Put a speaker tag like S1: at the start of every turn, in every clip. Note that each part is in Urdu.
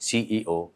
S1: CEO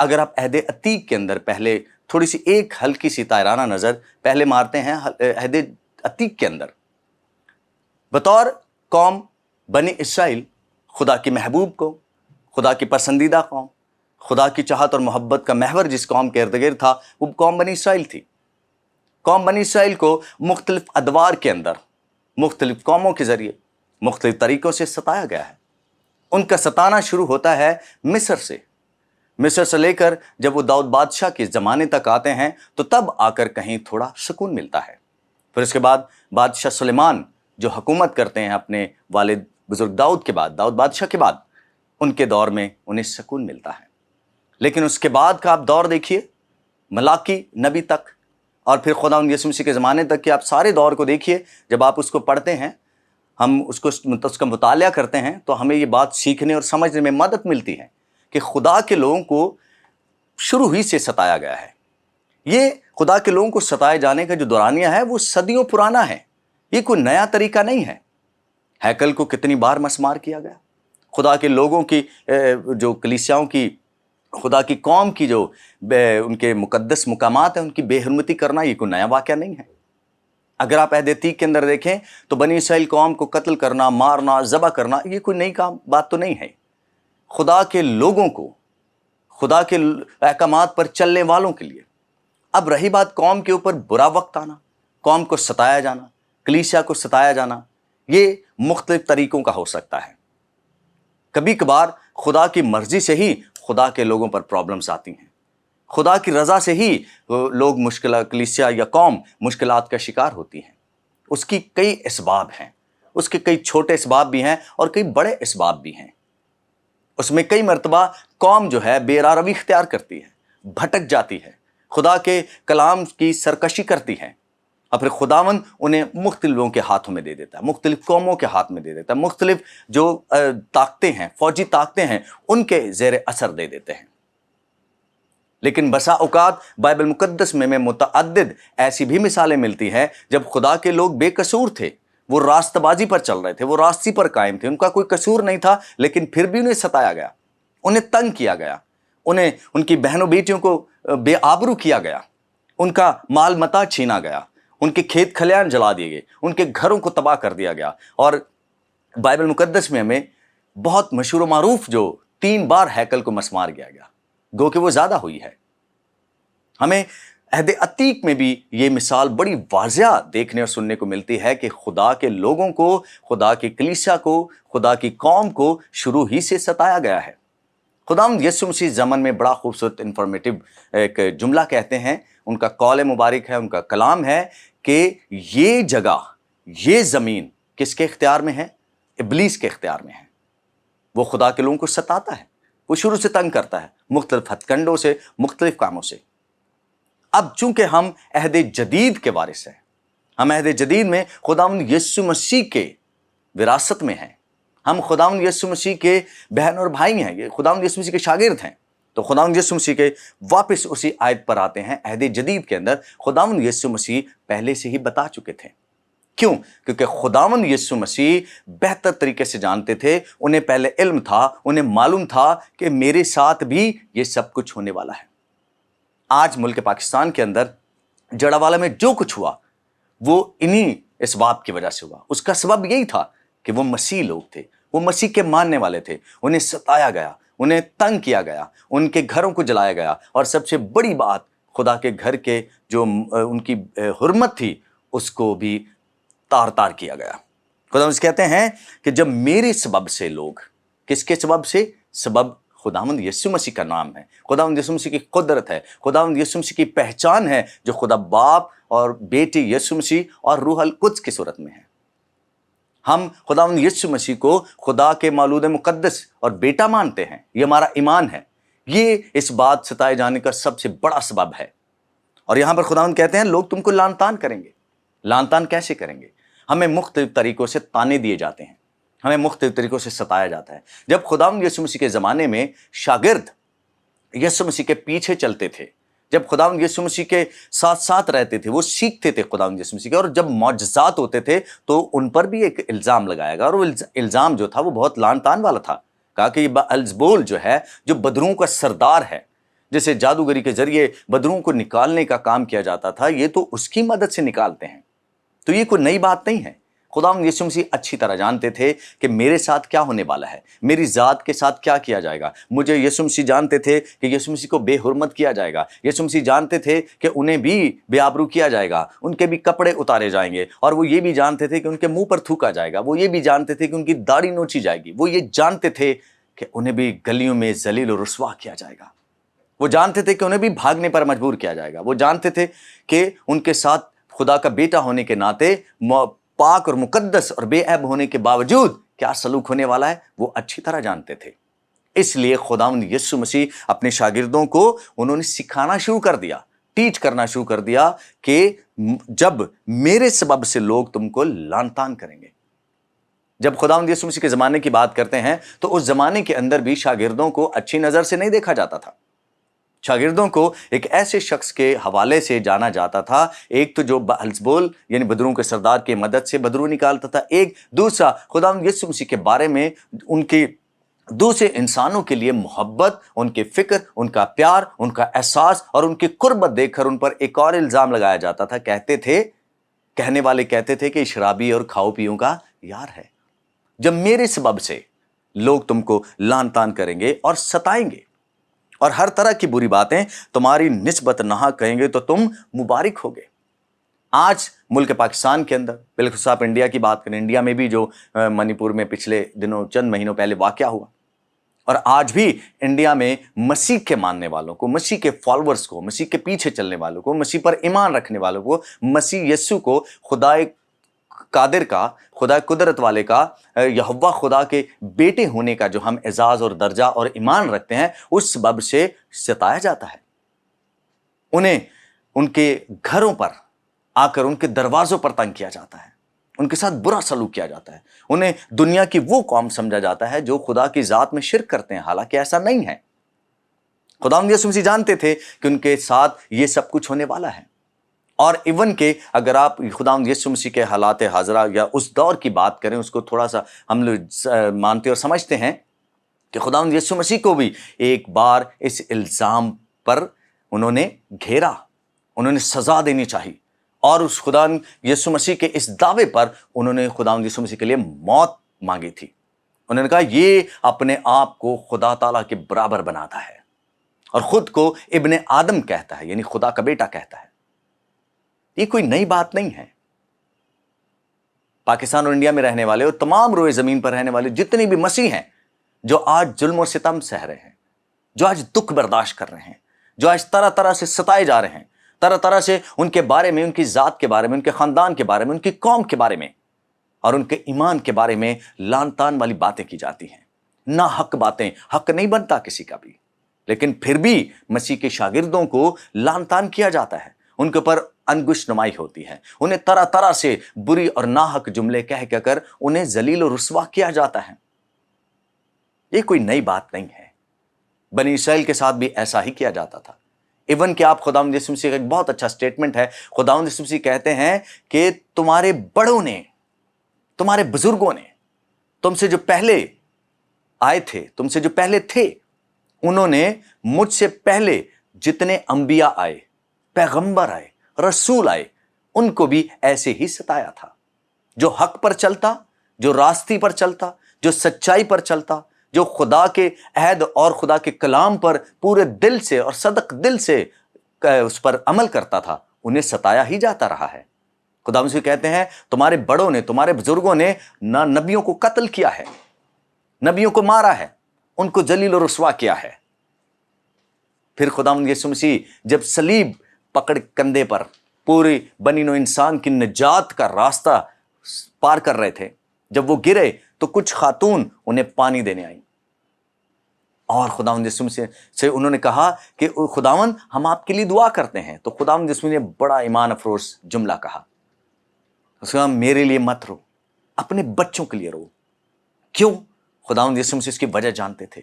S1: اگر آپ عہد عتیق کے اندر پہلے تھوڑی سی ایک ہلکی سی تائرانہ نظر پہلے مارتے ہیں عہد عتیق کے اندر، بطور قوم بنی اسرائیل خدا کی محبوب کو، خدا کی پسندیدہ قوم، خدا کی چاہت اور محبت کا محور جس قوم کے ارد گرد تھا وہ قوم بنی اسرائیل تھی۔ قوم بنی اسرائیل کو مختلف ادوار کے اندر مختلف قوموں کے ذریعے مختلف طریقوں سے ستایا گیا ہے۔ ان کا ستانا شروع ہوتا ہے مصر سے لے کر جب وہ داؤد بادشاہ کے زمانے تک آتے ہیں تو تب آ کر کہیں تھوڑا سکون ملتا ہے۔ پھر اس کے بعد بادشاہ سلیمان جو حکومت کرتے ہیں اپنے والد بزرگ داؤد بادشاہ کے بعد، ان کے دور میں انہیں سکون ملتا ہے۔ لیکن اس کے بعد کا آپ دور دیکھیے، ملاکی نبی تک اور پھر خداوند یسوع مسیح کے زمانے تک کے آپ سارے دور کو دیکھیے، جب آپ اس کو پڑھتے ہیں، ہم اس کا مطالعہ کرتے ہیں تو ہمیں یہ بات سیکھنے اور سمجھنے میں مدد ملتی ہے کہ خدا کے لوگوں کو شروع ہی سے ستایا گیا ہے۔ یہ خدا کے لوگوں کو ستائے جانے کا جو دورانیہ ہے وہ صدیوں پرانا ہے، یہ کوئی نیا طریقہ نہیں ہے۔ ہیکل کو کتنی بار مسمار کیا گیا، خدا کے لوگوں کی جو کلیسیاؤں کی، خدا کی قوم کی جو ان کے مقدس مقامات ہیں ان کی بے حرمتی کرنا یہ کوئی نیا واقعہ نہیں ہے۔ اگر آپ عہد عتیق کے اندر دیکھیں تو بنی اسرائیل قوم کو قتل کرنا، مارنا، ذبح کرنا یہ کوئی نئی بات تو نہیں ہے۔ خدا کے لوگوں کو، خدا کے احکامات پر چلنے والوں کے لیے۔ اب رہی بات قوم کے اوپر برا وقت آنا، قوم کو ستایا جانا، کلیسیا کو ستایا جانا، یہ مختلف طریقوں کا ہو سکتا ہے۔ کبھی کبھار خدا کی مرضی سے ہی خدا کے لوگوں پر پرابلمز آتی ہیں، خدا کی رضا سے ہی لوگ کلیسیا یا قوم مشکلات کا شکار ہوتی ہیں۔ اس کی کئی اسباب ہیں، اس کے کئی چھوٹے اسباب بھی ہیں اور کئی بڑے اسباب بھی ہیں۔ اس میں کئی مرتبہ قوم جو ہے بے راہ روی اختیار کرتی ہے، بھٹک جاتی ہے، خدا کے کلام کی سرکشی کرتی ہے، اور پھر خداوند انہیں مختلف لوگوں کے ہاتھوں میں دے دیتا ہے، مختلف قوموں کے ہاتھ میں دے دیتا ہے، مختلف جو طاقتیں ہیں، فوجی طاقتیں ہیں ان کے زیر اثر دے دیتے ہیں۔ لیکن بسا اوقات بائبل مقدس میں متعدد ایسی بھی مثالیں ملتی ہیں جب خدا کے لوگ بے قصور تھے، وہ راست بازی پر چل رہے تھے، وہ راستی پر قائم تھے، ان کا کوئی قصور نہیں تھا، لیکن پھر بھی انہیں ستایا گیا، انہیں تنگ کیا گیا، ان کی بہنوں بیٹیوں کو بے آبرو کیا گیا، ان کا مال متاع چھینا گیا، ان کے کھیت کھلیان جلا دیے گئے، ان کے گھروں کو تباہ کر دیا گیا۔ اور بائبل مقدس میں ہمیں بہت مشہور و معروف جو 3 بار ہیکل کو مسمار کیا گیا، گو کہ وہ زیادہ ہوئی ہے۔ ہمیں عہد عتیق میں بھی یہ مثال بڑی واضح دیکھنے اور سننے کو ملتی ہے کہ خدا کے لوگوں کو، خدا کی کلیسیا کو، خدا کی قوم کو شروع ہی سے ستایا گیا ہے۔ خداوند یسوع مسیح زمن میں بڑا خوبصورت انفارمیٹو ایک جملہ کہتے ہیں، ان کا قول مبارک ہے، ان کا کلام ہے کہ یہ جگہ، یہ زمین کس کے اختیار میں ہے؟ ابلیس کے اختیار میں ہے۔ وہ خدا کے لوگوں کو ستاتا ہے، وہ شروع سے تنگ کرتا ہے، مختلف ہتھ کنڈوں سے، مختلف کاموں سے۔ اب چونکہ ہم عہد جدید کے وارث ہیں، ہم عہد جدید میں خداوند یسوع مسیح کے وراثت میں ہیں، ہم خداوند یسوع مسیح کے بہن اور بھائی ہیں، یہ خداوند یسوع مسیح کے شاگرد ہیں، تو خداوند یسوع مسیح کے واپس اسی آیت پر آتے ہیں۔ عہد جدید کے اندر خداوند یسوع مسیح پہلے سے ہی بتا چکے تھے۔ کیوں؟ کیونکہ خداوند یسوع مسیح بہتر طریقے سے جانتے تھے، انہیں پہلے علم تھا، انہیں معلوم تھا کہ میرے ساتھ بھی یہ سب کچھ ہونے والا ہے۔ آج ملک پاکستان کے اندر جڑاوالا میں جو کچھ ہوا وہ انہی اسباب کی وجہ سے ہوا۔ اس کا سبب یہی تھا کہ وہ مسیح لوگ تھے، وہ مسیح کے ماننے والے تھے، انہیں ستایا گیا، انہیں تنگ کیا گیا، ان کے گھروں کو جلایا گیا، اور سب سے بڑی بات خدا کے گھر کے جو ان کی حرمت تھی اس کو بھی تار تار کیا گیا۔ خدا کہتے ہیں کہ جب میرے سبب سے لوگ، کس کے سبب سے؟ سبب خداوند یسوع مسیح کا نام ہے، خداوند یسوع مسیح کی قدرت ہے، خداوند یسوع مسیح کی پہچان ہے جو خدا باپ اور بیٹے یسوع مسیح اور روح القدس کی صورت میں ہے۔ ہم خداوند یسوع مسیح کو خدا کے مولود مقدس اور بیٹا مانتے ہیں، یہ ہمارا ایمان ہے۔ یہ اس بات ستائے جانے کا سب سے بڑا سبب ہے۔ اور یہاں پر خداوند کہتے ہیں لوگ تم کو لعن طعن کریں گے۔ لعن طعن کیسے کریں گے؟ ہمیں مختلف طریقوں سے طعنے دیے جاتے ہیں، ہمیں مختلف طریقوں سے ستایا جاتا ہے۔ جب خداوند یسوع مسیح کے زمانے میں شاگرد یسوع مسیح کے پیچھے چلتے تھے، جب خداوند یسوع مسیح کے ساتھ ساتھ رہتے تھے، وہ سیکھتے تھے خداوند یسوع مسیح کے، اور جب معجزات ہوتے تھے تو ان پر بھی ایک الزام لگایا گیا، اور وہ الزام جو تھا وہ بہت لعن طعن والا تھا۔ کہا کہ یہ بلزبول جو ہے، جو بدروں کا سردار ہے، جیسے جادوگری کے ذریعے بدروں کو نکالنے کا کام کیا جاتا تھا، یہ تو اس کی مدد سے نکالتے ہیں۔ تو یہ کوئی نئی بات نہیں ہے۔ خداوند یسوع مسیح اچھی طرح جانتے تھے کہ میرے ساتھ کیا ہونے والا ہے، میری ذات کے ساتھ کیا کیا جائے گا۔ مجھے یسوع مسیح جانتے تھے کہ یسوع مسیح کو بے حرمت کیا جائے گا، یسوع مسیح جانتے تھے کہ انہیں بھی بے آبرو کیا جائے گا، ان کے بھی کپڑے اتارے جائیں گے، اور وہ یہ بھی جانتے تھے کہ ان کے منہ پر تھوکا جائے گا، وہ یہ بھی جانتے تھے کہ ان کی داڑھی نوچی جائے گی، وہ یہ جانتے تھے کہ انہیں بھی گلیوں میں ذلیل و رسوا کیا جائے گا، وہ جانتے تھے کہ انہیں بھی بھاگنے پر مجبور کیا جائے گا، وہ جانتے تھے کہ ان کے ساتھ خدا کا بیٹا ہونے کے ناطے پاک اور مقدس اور بے عیب ہونے کے باوجود کیا سلوک ہونے والا ہے، وہ اچھی طرح جانتے تھے۔ اس لیے خداوند یسوع مسیح اپنے شاگردوں کو انہوں نے سکھانا شروع کر دیا، ٹیچ کرنا شروع کر دیا کہ جب میرے سبب سے لوگ تم کو لعن طعن کریں گے۔ جب خداوند یسوع مسیح کے زمانے کی بات کرتے ہیں تو اس زمانے کے اندر بھی شاگردوں کو اچھی نظر سے نہیں دیکھا جاتا تھا۔ شاگردوں کو ایک ایسے شخص کے حوالے سے جانا جاتا تھا، ایک تو جو بألزبول یعنی بدروں کے سردار کی مدد سے بدرو نکالتا تھا، ایک دوسرا خداوند یسوع مسیح کے بارے میں ان کے دوسرے انسانوں کے لیے محبت، ان کے فکر، ان کا پیار، ان کا احساس اور ان کی قربت دیکھ کر ان پر ایک اور الزام لگایا جاتا تھا۔ کہنے والے کہتے تھے کہ شرابی اور کھاؤ پیوں کا یار ہے۔ جب میرے سبب سے لوگ تم کو لعن طعن کریں گے اور ستائیں گے اور ہر طرح کی بری باتیں تمہاری نسبت ناحق کہیں گے تو تم مبارک ہوگے۔ آج ملک پاکستان کے اندر، بالخصوص آپ انڈیا کی بات کریں، انڈیا میں بھی جو منی پور میں پچھلے دنوں چند مہینوں پہلے واقعہ ہوا، اور آج بھی انڈیا میں مسیح کے ماننے والوں کو، مسیح کے فالورز کو، مسیح کے پیچھے چلنے والوں کو، مسیح پر ایمان رکھنے والوں کو، مسیح یسوع کو خدا قادر کا، خدا قدرت والے کا، یہوہ خدا کے بیٹے ہونے کا جو ہم اعزاز اور درجہ اور ایمان رکھتے ہیں، اس سبب سے ستایا جاتا ہے۔ انہیں ان کے گھروں پر آ کر ان کے دروازوں پر تنگ کیا جاتا ہے، ان کے ساتھ برا سلوک کیا جاتا ہے، انہیں دنیا کی وہ قوم سمجھا جاتا ہے جو خدا کی ذات میں شرک کرتے ہیں، حالانکہ ایسا نہیں ہے۔ خداوند یسوع مسیح جانتے تھے کہ ان کے ساتھ یہ سب کچھ ہونے والا ہے، اور ایون کہ اگر آپ خداوند یسوع مسیح کے حالات حاضرہ یا اس دور کی بات کریں، اس کو تھوڑا سا ہم لوگ مانتے اور سمجھتے ہیں کہ خداوند یسوع مسیح کو بھی ایک بار اس الزام پر انہوں نے گھیرا، انہوں نے سزا دینی چاہی، اور اس خداوند یسوع مسیح کے اس دعوے پر انہوں نے خداوند یسوع مسیح کے لیے موت مانگی تھی۔ انہوں نے کہا یہ اپنے آپ کو خدا تعالیٰ کے برابر بناتا ہے اور خود کو ابن آدم کہتا ہے، یعنی خدا کا بیٹا کہتا ہے۔ یہ کوئی نئی بات نہیں ہے۔ پاکستان اور انڈیا میں رہنے والے اور تمام روئے زمین پر رہنے والے جتنے بھی مسیح ہیں جو آج ظلم و ستم سہ رہے ہیں، جو آج دکھ برداشت کر رہے ہیں، جو آج طرح طرح سے ستائے جا رہے ہیں، طرح طرح سے ان کے بارے میں، ان کی ذات کے بارے میں، ان کے خاندان کے بارے میں، ان کی قوم کے بارے میں اور ان کے ایمان کے بارے میں لعن طعن والی باتیں کی جاتی ہیں، نا حق باتیں، حق نہیں بنتا کسی کا بھی، لیکن پھر بھی مسیح کے شاگردوں کو لعن طعن کیا جاتا ہے، ان کے اوپر انگشت نمائی ہوتی ہے، انہیں طرح طرح سے بری اور ناحق جملے کہہ کر انہیں ذلیل و رسوا کیا جاتا ہے۔ یہ کوئی نئی بات نہیں ہے، بنی اسرائیل کے ساتھ بھی ایسا ہی کیا جاتا تھا۔ ایون کہ آپ خداوند یسوع مسیح کا ایک بہت اچھا سٹیٹمنٹ ہے، خداوند یسوع مسیح کہتے ہیں کہ تمہارے بڑوں نے، تمہارے بزرگوں نے، تم سے جو پہلے آئے تھے، تم سے جو پہلے تھے، انہوں نے مجھ سے پہلے جتنے انبیاء آئے، پیغمبر آئے، رسول آئے، ان کو بھی ایسے ہی ستایا تھا۔ جو حق پر چلتا، جو راستی پر چلتا، جو سچائی پر چلتا، جو خدا کے عہد اور خدا کے کلام پر پورے دل سے اور صدق دل سے اس پر عمل کرتا تھا، انہیں ستایا ہی جاتا رہا ہے۔ خدا مسیح کہتے ہیں تمہارے بڑوں نے، تمہارے بزرگوں نے نہ نبیوں کو قتل کیا ہے، نبیوں کو مارا ہے، ان کو ذلیل و رسوا کیا ہے۔ پھر خداوند یسوع مسیح جب صلیب پکڑ کندھے پر پوری بنی نوع انسان کی نجات کا راستہ پار کر رہے تھے، جب وہ گرے تو کچھ خاتون انہیں پانی دینے آئیں، اور خداوند یسوع مسیح سے انہوں نے کہا کہ خداوند ہم آپ کے لیے دعا کرتے ہیں۔ تو خداوند یسوع نے بڑا ایمان افروز جملہ کہا، اس کا میرے لیے مت رو، اپنے بچوں کے لیے رو۔ کیوں؟ خداوند یسوع مسیح اس کی وجہ جانتے تھے۔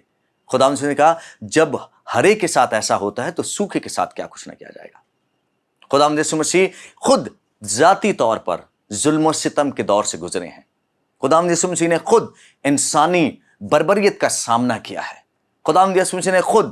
S1: خداوند یسوع نے کہا جب ہرے کے ساتھ ایسا ہوتا ہے تو سوکھے کے ساتھ کیا کچھ نہ کیا جائے گا۔ خداوند یسوع مسیح خود ذاتی طور پر ظلم و ستم کے دور سے گزرے ہیں۔ خداوند یسوع مسیح نے خود انسانی بربریت کا سامنا کیا ہے۔ خداوند یسوع مسیح نے خود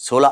S1: 16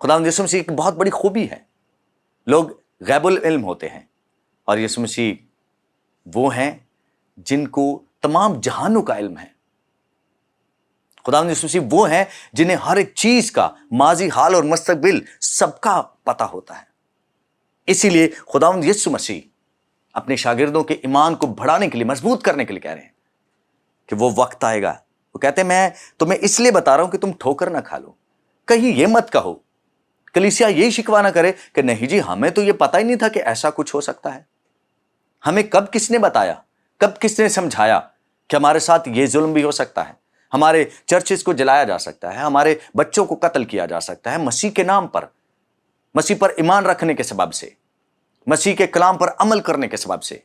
S1: خداوند یسوع مسیح کی بہت بڑی خوبی ہے، لوگ غیب العلم ہوتے ہیں، اور یسوع مسیح وہ ہیں جن کو تمام جہانوں کا علم ہے۔ خداوند یسوع مسیح وہ ہیں جنہیں ہر ایک چیز کا ماضی، حال اور مستقبل سب کا پتہ ہوتا ہے۔ اسی لیے خداوند یسوع مسیح اپنے شاگردوں کے ایمان کو بڑھانے کے لیے، مضبوط کرنے کے لیے کہہ رہے ہیں کہ وہ وقت آئے گا۔ وہ کہتے ہیں میں تمہیں اس لیے بتا رہا ہوں کہ تم ٹھوکر نہ کھا لو، کہیں یہ مت کہو، کلیسیا یہ شکوہ نہ کرے کہ نہیں جی ہمیں تو یہ پتہ ہی نہیں تھا کہ ایسا کچھ ہو سکتا ہے، ہمیں کب کس نے بتایا، کب کس نے سمجھایا کہ ہمارے ساتھ یہ ظلم بھی ہو سکتا ہے، ہمارے چرچز کو جلایا جا سکتا ہے، ہمارے بچوں کو قتل کیا جا سکتا ہے مسیح کے نام پر، مسیح پر ایمان رکھنے کے سبب سے، مسیح کے کلام پر عمل کرنے کے سبب سے،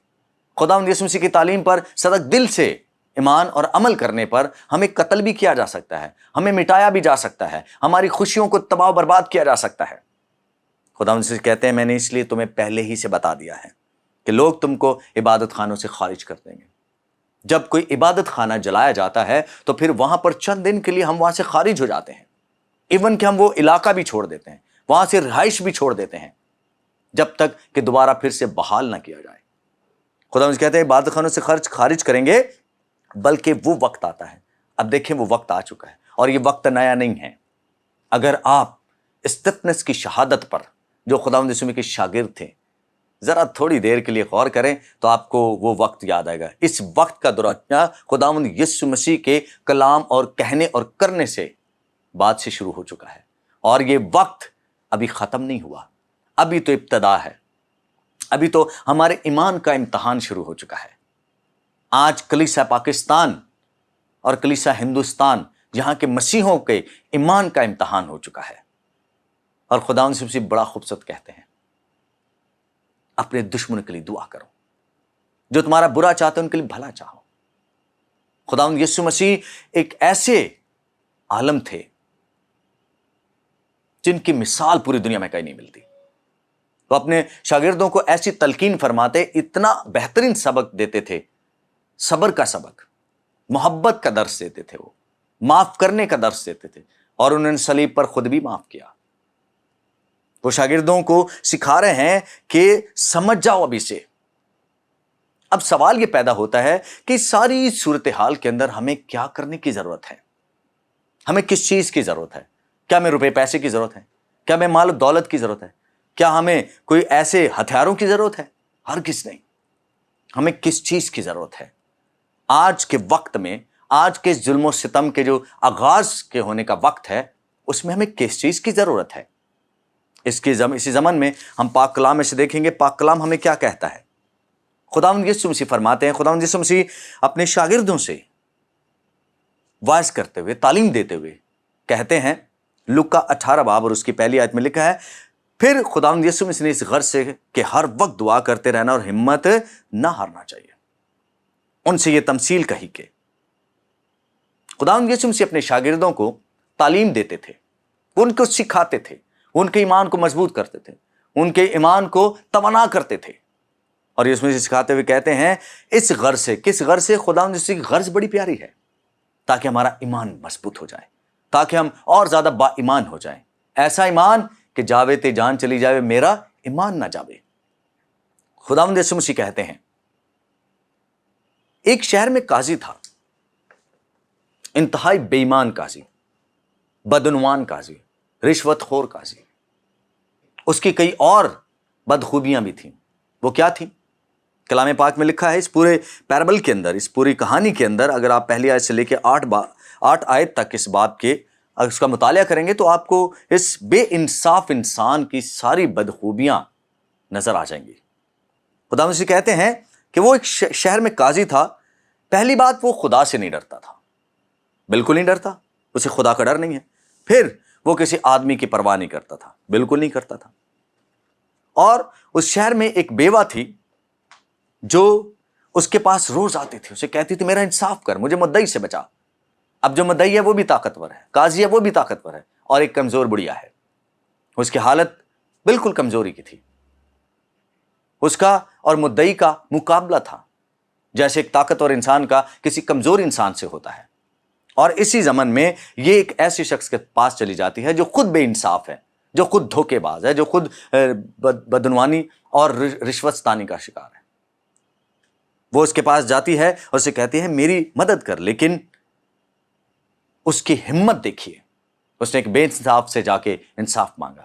S1: خداوند یسوع مسیح کی تعلیم پر صدق دل سے ایمان اور عمل کرنے پر ہمیں قتل بھی کیا جا سکتا ہے، ہمیں مٹایا بھی جا سکتا ہے، ہماری خوشیوں کو تباہ و برباد کیا جا سکتا ہے۔ خداوند سے کہتے ہیں میں نے اس لیے تمہیں پہلے ہی سے بتا دیا ہے کہ لوگ تم کو عبادت خانوں سے خارج کر دیں گے۔ جب کوئی عبادت خانہ جلایا جاتا ہے تو پھر وہاں پر چند دن کے لیے ہم وہاں سے خارج ہو جاتے ہیں، ایون کہ ہم وہ علاقہ بھی چھوڑ دیتے ہیں، وہاں سے رہائش بھی چھوڑ دیتے ہیں، جب تک کہ دوبارہ پھر سے بحال نہ کیا جائے۔ خداوند کہتے ہیں عبادت خانوں سے خارج کریں گے، بلکہ وہ وقت آتا ہے، اب دیکھیں وہ وقت آ چکا ہے، اور یہ وقت نیا نہیں ہے۔ اگر آپ استفنس کی شہادت پر، جو خداوند یسوع مسیح کے شاگرد تھے، ذرا تھوڑی دیر کے لیے غور کریں تو آپ کو وہ وقت یاد آئے گا۔ اس وقت کا دورانیہ خداوند یسوع مسیح کے کلام اور کہنے اور کرنے سے بعد سے شروع ہو چکا ہے، اور یہ وقت ابھی ختم نہیں ہوا، ابھی تو ابتدا ہے، ابھی تو ہمارے ایمان کا امتحان شروع ہو چکا ہے۔ آج کلیسا پاکستان اور کلیسا ہندوستان، یہاں کے مسیحوں کے ایمان کا امتحان ہو چکا ہے، اور خداوند یسوع مسیح بڑا خوبصورت کہتے ہیں اپنے دشمنوں کے لیے دعا کرو، جو تمہارا برا چاہتے ہیں ان کے لیے بھلا چاہو۔ خداوند یسوع مسیح ایک ایسے عالم تھے جن کی مثال پوری دنیا میں کہیں نہیں ملتی۔ وہ اپنے شاگردوں کو ایسی تلقین فرماتے، اتنا بہترین سبق دیتے تھے، صبر کا سبق، محبت کا درس دیتے تھے، وہ معاف کرنے کا درس دیتے تھے، اور انہوں نے صلیب پر خود بھی معاف کیا۔ وہ شاگردوں کو سکھا رہے ہیں کہ سمجھ جاؤ ابھی سے۔ اب سوال یہ پیدا ہوتا ہے کہ ساری صورتحال کے اندر ہمیں کیا کرنے کی ضرورت ہے؟ ہمیں کس چیز کی ضرورت ہے؟ کیا ہمیں روپے پیسے کی ضرورت ہے؟ کیا ہمیں مال و دولت کی ضرورت ہے؟ کیا ہمیں کوئی ایسے ہتھیاروں کی ضرورت ہے؟ ہرگز نہیں۔ ہمیں کس چیز کی ضرورت ہے؟ آج کے وقت میں، آج کے ظلم و ستم کے جو آغاز کے ہونے کا وقت ہے، اس میں ہمیں کس چیز کی ضرورت ہے؟ اسی زمن میں ہم پاک کلام میں سے دیکھیں گے پاک کلام ہمیں کیا کہتا ہے۔ خداوند یسوع مسیح فرماتے ہیں، خداوند یسوع مسیح اپنے شاگردوں سے وعظ کرتے ہوئے، تعلیم دیتے ہوئے کہتے ہیں، لوکا 18 باب اور اس کی پہلی آیت میں لکھا ہے، پھر خداوند یسوع مسیح نے اس غرض سے کہ ہر وقت دعا کرتے رہنا اور ہمت نہ ہارنا چاہیے، ان سے یہ تمثیل کہی کہ خداوند یسوع مسیح اپنے شاگردوں کو تعلیم دیتے تھے، ان کو سکھاتے تھے، ان کے ایمان کو مضبوط کرتے تھے، ان کے ایمان کو توانا کرتے تھے، اور یسوع مسیح سکھاتے ہوئے کہتے ہیں اس غرض سے، کس غرض سے؟ خداوند یسوع کی غرض بڑی پیاری ہے، تاکہ ہمارا ایمان مضبوط ہو جائے، تاکہ ہم اور زیادہ با ایمان ہو جائیں، ایسا ایمان کہ جاوے تے جان چلی جاوے میرا ایمان نہ جاوے۔ خداوند یسوع مسیح کہتے ہیں ایک شہر میں قاضی تھا، انتہائی بے ایمان قاضی، بدعنوان قاضی، رشوت خور قاضی۔ اس کی کئی اور بدخوبیاں بھی تھیں۔ وہ کیا تھیں؟ کلام پاک میں لکھا ہے، اس پورے پیربل کے اندر، اس پوری کہانی کے اندر، اگر آپ پہلی آیت سے لے کے 8 آیت تک اس باب کے اس کا مطالعہ کریں گے تو آپ کو اس بے انصاف انسان کی ساری بدخوبیاں نظر آ جائیں گی۔ خدا مسیح کہتے ہیں کہ وہ ایک شہر میں قاضی تھا۔ پہلی بات، وہ خدا سے نہیں ڈرتا تھا، بالکل نہیں ڈرتا، اسے خدا کا ڈر نہیں ہے۔ پھر وہ کسی آدمی کی پرواہ نہیں کرتا تھا، بالکل نہیں کرتا تھا۔ اور اس شہر میں ایک بیوہ تھی جو اس کے پاس روز آتی تھی، اسے کہتی تھی میرا انصاف کر، مجھے مدعی سے بچا۔ اب جو مدعی ہے وہ بھی طاقتور ہے، قاضی ہے وہ بھی طاقتور ہے، اور ایک کمزور بڑھیا ہے۔ اس کی حالت بالکل کمزوری کی تھی۔ اس کا اور مدعی کا مقابلہ تھا، جیسے ایک طاقتور انسان کا کسی کمزور انسان سے ہوتا ہے۔ اور اسی زمن میں یہ ایک ایسے شخص کے پاس چلی جاتی ہے جو خود بے انصاف ہے، جو خود دھوکے باز ہے, جو خود بدعنوانی اور رشوت ستانی کا شکار ہے. وہ اس کے پاس جاتی ہے اور اسے کہتی ہے میری مدد کر, لیکن اس کی ہمت دیکھیے, اس نے ایک بے انصاف سے جا کے انصاف مانگا.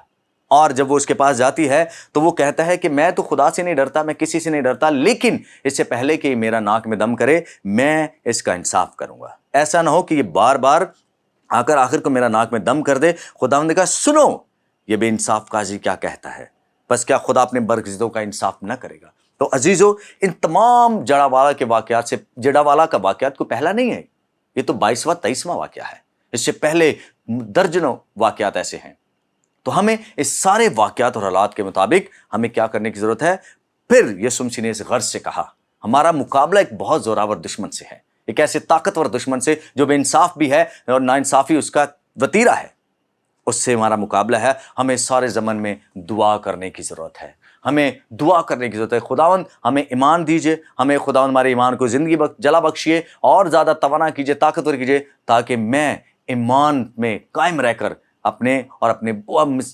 S1: اور جب وہ اس کے پاس جاتی ہے تو وہ کہتا ہے کہ میں تو خدا سے نہیں ڈرتا, میں کسی سے نہیں ڈرتا, لیکن اس سے پہلے کہ میرا ناک میں دم کرے میں اس کا انصاف کروں گا. ایسا نہ ہو کہ یہ بار بار آ کر آخر کو میرا ناک میں دم کر دے. خداوند نے کہا سنو یہ بے انصاف قاضی کیا کہتا ہے, بس کیا خدا اپنے برگزیدوں کا انصاف نہ کرے گا؟ تو عزیزو, ان تمام جڑا والا کے واقعات سے, جڑا والا کا واقعات کو پہلا نہیں ہے, یہ تو 22واں 23واں واقعہ ہے. اس سے پہلے درجنوں واقعات ایسے ہیں. تو ہمیں اس سارے واقعات اور حالات کے مطابق ہمیں کیا کرنے کی ضرورت ہے؟ پھر یسوع مسیح نے اس غرض سے کہا, ہمارا مقابلہ ایک بہت زوراور دشمن سے ہے, ایک ایسے طاقتور دشمن سے جو بے انصاف بھی ہے اور ناانصافی اس کا وتیرہ ہے. اس سے ہمارا مقابلہ ہے. ہمیں سارے زمن میں دعا کرنے کی ضرورت ہے, ہمیں دعا کرنے کی ضرورت ہے. خداوند ہمیں ایمان دیجئے, ہمیں خداوند ہمارے ایمان کو زندگی جلا بخشیے اور زیادہ توانا کیجئے, طاقتور کیجئے, تاکہ میں ایمان میں قائم رہ کر اپنے اور اپنے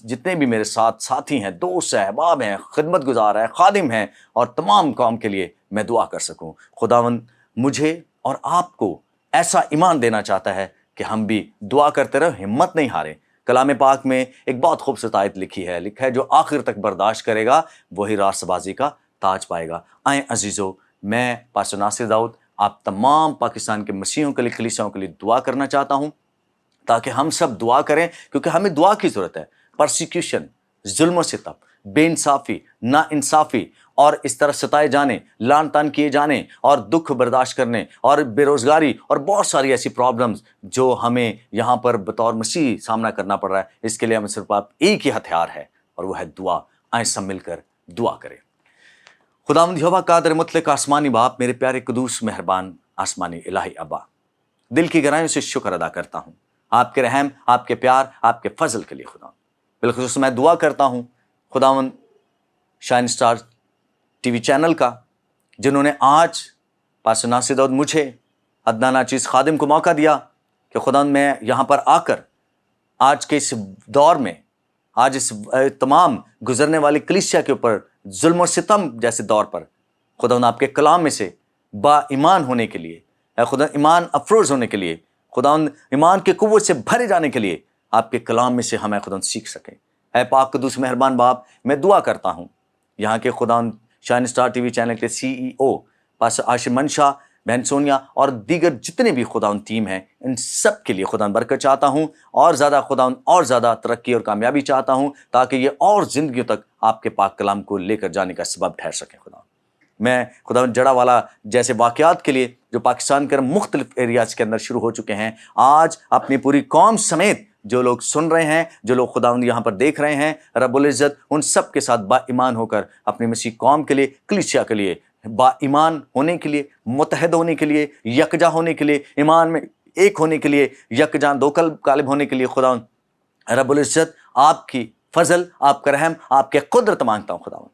S1: جتنے بھی میرے ساتھ ساتھی ہیں, دوست ہیں, احباب ہیں, خدمت گزار ہیں, خادم ہیں, اور تمام قوم کے لیے میں دعا کر سکوں. خداوند مجھے اور آپ کو ایسا ایمان دینا چاہتا ہے کہ ہم بھی دعا کرتے رہے, ہمت نہیں ہاریں. کلام پاک میں ایک بہت خوبصورت آیت لکھی ہے, لکھا ہے جو آخر تک برداشت کرے گا وہی راست بازی کا تاج پائے گا. آئیں عزیزو, میں پاسٹر ناصر داؤد آپ تمام پاکستان کے مسیحوں کے لیے, کلیسیاؤں کے لیے دعا کرنا چاہتا ہوں, تاکہ ہم سب دعا کریں, کیونکہ ہمیں دعا کی ضرورت ہے. پرسیکیوشن, ظلم و ستم, بے انصافی, نا انصافی, اور اس طرح ستائے جانے, لان تان کیے جانے, اور دکھ برداشت کرنے, اور بے روزگاری, اور بہت ساری ایسی پرابلمز جو ہمیں یہاں پر بطور مسیح سامنا کرنا پڑ رہا ہے, اس کے لیے ہمیں صرف آپ ایک ہی ہتھیار ہے, اور وہ ہے دعا. آئیں سب مل کر دعا کریں. خداوند یہوہ قادر مطلق آسمانی باپ, میرے پیارے قدوس مہربان آسمانی الہی ابا, دل کی گہرائیوں سے شکر ادا کرتا ہوں آپ کے رحم, آپ کے پیار, آپ کے فضل کے لیے. خدا بالخصوص میں دعا کرتا ہوں خداوند shine star T V channel کا, جنہوں نے آج پاسٹر ناصر داؤد مجھے ادنیٰ ناچیز خادم کو موقع دیا کہ خداوند میں یہاں پر آ کر آج کے اس دور میں, آج اس تمام گزرنے والی کلیسیا کے اوپر ظلم و ستم جیسے دور پر, خداوند آپ کے کلام میں سے با ایمان ہونے کے لیے, خدا ایمان افروز ہونے کے لیے, خداوند ایمان کے قوت سے بھرے جانے کے لیے آپ کے کلام میں سے ہمیں خداوند سیکھ سکیں. اے پاک قدوس مہربان باپ, میں دعا کرتا ہوں یہاں کے خداوند shine star T V channel کے CEO پاسٹر عاشر منشا, بہن سونیا, اور دیگر جتنے بھی خداوند ٹیم ہیں, ان سب کے لیے خداوند برکت چاہتا ہوں, اور زیادہ خداوند اور زیادہ ترقی اور کامیابی چاہتا ہوں, تاکہ یہ اور زندگیوں تک آپ کے پاک کلام کو لے کر جانے کا سبب ٹھہر سکیں. خداوند میں خداوند جڑا والا جیسے واقعات کے لیے جو پاکستان کے مختلف ایریاز کے اندر شروع ہو چکے ہیں, آج اپنی پوری قوم سمیت جو لوگ سن رہے ہیں, جو لوگ خداوند یہاں پر دیکھ رہے ہیں, رب العزت ان سب کے ساتھ با ایمان ہو کر اپنی مسیح قوم کے لیے, کلیسیا کے لیے با ایمان ہونے کے لیے, متحد ہونے کے لیے, یکجا ہونے کے لیے, ایمان میں ایک ہونے کے لیے, یکجاں دو قالب ہونے کے لیے خداوند رب العزت آپ کی فضل, آپ کا رحم, آپ کے قدرت مانگتا ہوں خداوند,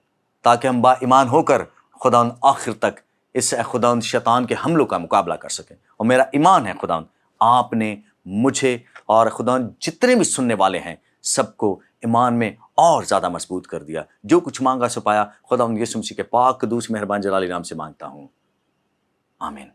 S1: تاکہ ہم با ایمان ہو کر خداوند آخر تک اس خداوند شیطان کے حملوں کا مقابلہ کر سکیں. اور میرا ایمان ہے خداوند آپ نے مجھے اور خداوند جتنے بھی سننے والے ہیں سب کو ایمان میں اور زیادہ مضبوط کر دیا. جو کچھ مانگا سو پایا, خداوند یسوع مسیح کے پاک قدوس مہربان جلالی نام سے مانگتا ہوں, آمین.